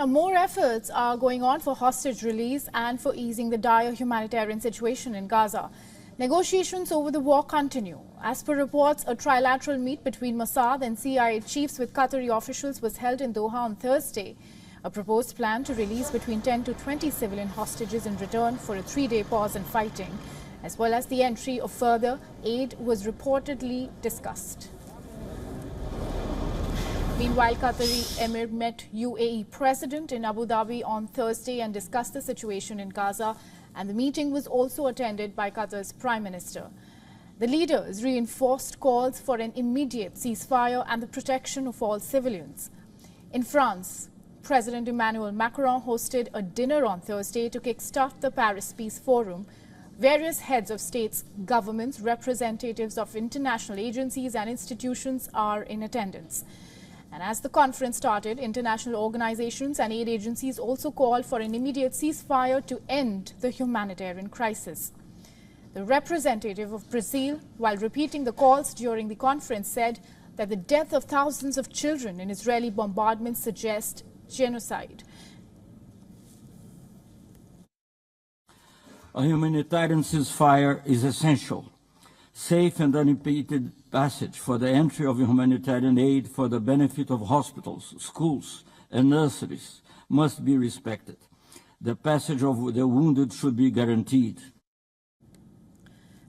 Now, more efforts are going on for hostage release and for easing the dire humanitarian situation in Gaza. Negotiations over the war continue. As per reports, a trilateral meet between Mossad and CIA chiefs with Qatari officials was held in Doha on Thursday. A proposed plan to release between 10 to 20 civilian hostages in return for a 3-day pause in fighting, as well as the entry of further aid, was reportedly discussed. Meanwhile, Qatari Emir met UAE President in Abu Dhabi on Thursday and discussed the situation in Gaza, and the meeting was also attended by Qatar's Prime Minister. The leaders reinforced calls for an immediate ceasefire and the protection of all civilians. In France, President Emmanuel Macron hosted a dinner on Thursday to kickstart the Paris Peace Forum. Various heads of states, governments, representatives of international agencies and institutions are in attendance. And as the conference started, international organizations and aid agencies also called for an immediate ceasefire to end the humanitarian crisis. The representative of Brazil, while repeating the calls during the conference, said that the death of thousands of children in Israeli bombardments suggests genocide. A humanitarian ceasefire is essential. Safe and unimpeded passage for the entry of humanitarian aid for the benefit of hospitals, schools, and nurseries must be respected. The passage of the wounded should be guaranteed.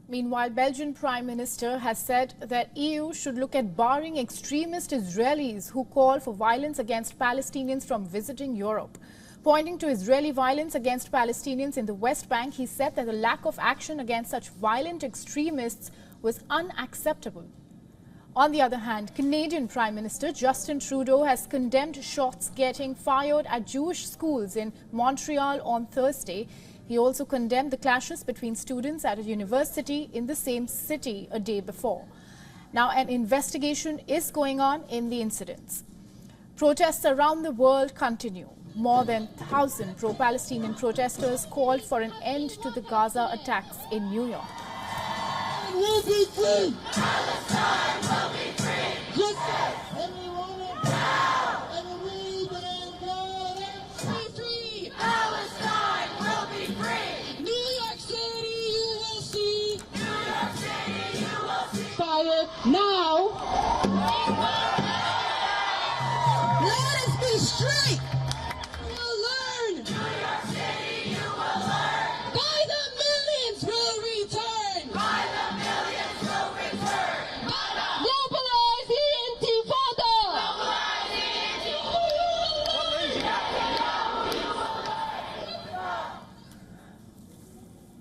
Meanwhile, Belgian Prime Minister has said that EU should look at barring extremist Israelis who call for violence against Palestinians from visiting Europe. Pointing to Israeli violence against Palestinians in the West Bank, he said that the lack of action against such violent extremists was unacceptable. On the other hand, Canadian Prime Minister Justin Trudeau has condemned shots getting fired at Jewish schools in Montreal on Thursday. He also condemned the clashes between students at a university in the same city a day before. Now, an investigation is going on in the incidents. Protests around the world continue. More than 1,000 pro-Palestinian protesters called for an end to the Gaza attacks in New York. We'll be free. Palestine will be free. Yes, and we want it now. And we believe God and free. Palestine will be free. New York City, you will see. New York City, you will see. Fire now. Let us be straight.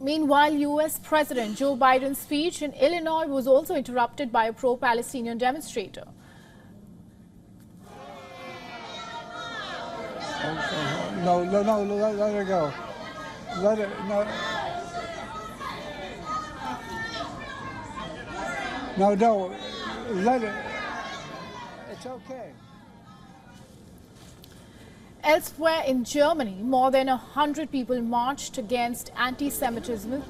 Meanwhile, U.S. President Joe Biden's speech in Illinois was also interrupted by a pro-Palestinian demonstrator. No, let her go. Let it, no. No, let it. It's okay. Elsewhere in Germany, more than 100 people marched against anti-Semitism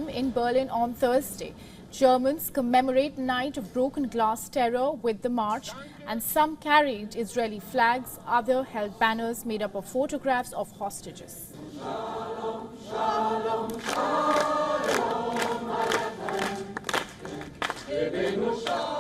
in Berlin on Thursday. Germans commemorate Night of Broken Glass terror with the march, and some carried Israeli flags, others held banners made up of photographs of hostages. Shalom, shalom, shalom, shalom.